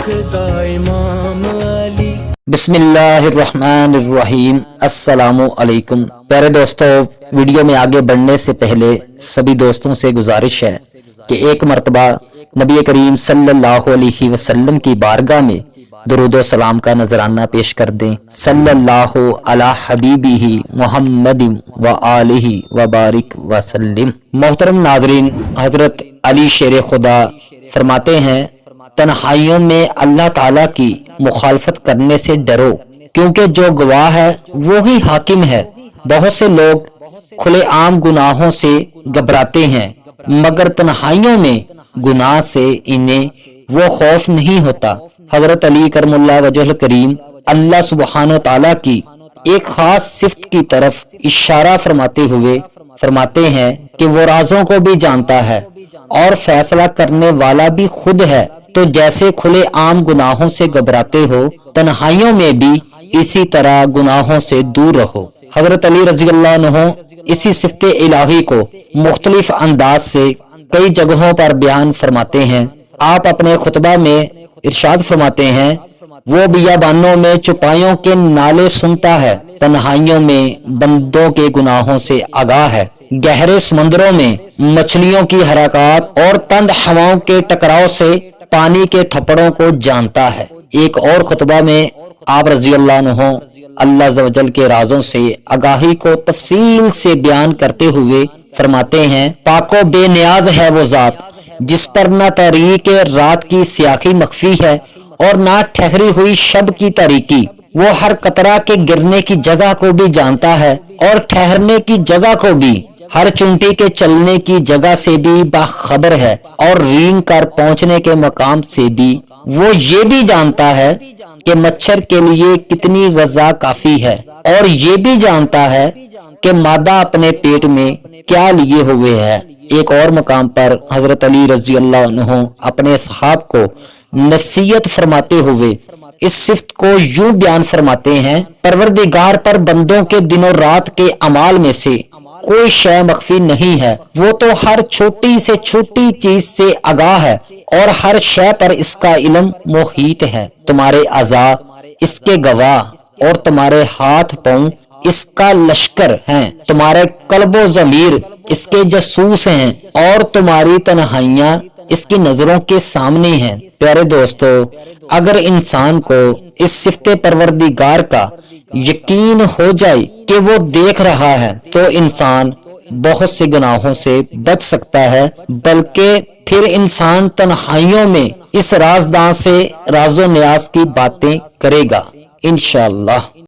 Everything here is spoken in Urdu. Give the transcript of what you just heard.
لکھتا امام علی۔ بسم اللہ الرحمن الرحیم۔ السلام علیکم پیارے دوستو، ویڈیو میں آگے بڑھنے سے پہلے سبھی دوستوں سے گزارش ہے کہ ایک مرتبہ نبی کریم صلی اللہ علیہ وسلم کی بارگاہ میں درود و سلام کا نذرانہ پیش کر دیں۔ صلی اللہ علی حبیبہ محمد و آلہ و بارک وسلم۔ محترم ناظرین، حضرت علی شیر خدا فرماتے ہیں، تنہائیوں میں اللہ تعالیٰ کی مخالفت کرنے سے ڈرو، کیونکہ جو گواہ ہے وہی حاکم ہے۔ بہت سے لوگ کھلے عام گناہوں سے گھبراتے ہیں، مگر تنہائیوں میں گناہ سے انہیں وہ خوف نہیں ہوتا۔ حضرت علی کرم اللہ وجہ الکریم اللہ سبحانہ و تعالیٰ کی ایک خاص صفت کی طرف اشارہ فرماتے ہوئے فرماتے ہیں کہ وہ رازوں کو بھی جانتا ہے اور فیصلہ کرنے والا بھی خود ہے۔ تو جیسے کھلے عام گناہوں سے گھبراتے ہو، تنہائیوں میں بھی اسی طرح گناہوں سے دور رہو۔ حضرت علی رضی اللہ عنہ اسی صفت الہی کو مختلف انداز سے کئی جگہوں پر بیان فرماتے ہیں۔ آپ اپنے خطبہ میں ارشاد فرماتے ہیں، وہ بیابانوں میں چوپایوں کے نالے سنتا ہے، تنہائیوں میں بندوں کے گناہوں سے آگاہ ہے، گہرے سمندروں میں مچھلیوں کی حرکات اور تند ہواؤں کے ٹکراؤ سے پانی کے تھپڑوں کو جانتا ہے۔ ایک اور خطبہ میں آپ رضی اللہ عنہ اللہ عز و جل کے رازوں سے آگاہی کو تفصیل سے بیان کرتے ہوئے فرماتے ہیں، پاک و بے نیاز ہے وہ ذات جس پر نہ تاریک رات کی سیاہی مخفی ہے اور نہ ٹھہری ہوئی شب کی تاریکی۔ وہ ہر قطرہ کے گرنے کی جگہ کو بھی جانتا ہے اور ٹھہرنے کی جگہ کو بھی، ہر چونٹی کے چلنے کی جگہ سے بھی باخبر ہے، اور رینگ کر پہنچنے کے مقام سے بھی وہ یہ بھی جانتا ہے کہ مچھر کے لیے کتنی غذا کافی ہے، اور یہ بھی جانتا ہے کہ مادہ اپنے پیٹ میں کیا لیے ہوئے ہے۔ ایک اور مقام پر حضرت علی رضی اللہ عنہ اپنے اصحاب کو نصیحت فرماتے ہوئے اس صفت کو یوں بیان فرماتے ہیں، پروردگار پر بندوں کے دن و رات کے اعمال میں سے کوئی شے مخفی نہیں ہے، وہ تو ہر چھوٹی سے چھوٹی چیز سے آگاہ ہے اور ہر شے پر اس کا علم محیط ہے۔ تمہارے اعضاء اس کے گواہ اور تمہارے ہاتھ پاؤں اس کا لشکر ہیں، تمہارے قلب و ضمیر اس کے جاسوس ہیں اور تمہاری تنہائیاں اس کی نظروں کے سامنے ہیں۔ پیارے دوستو، اگر انسان کو اس صفت پروردگار کا یقین ہو جائے کہ وہ دیکھ رہا ہے تو انسان بہت سے گناہوں سے بچ سکتا ہے، بلکہ پھر انسان تنہائیوں میں اس رازداں سے راز و نیاز کی باتیں کرے گا انشاءاللہ۔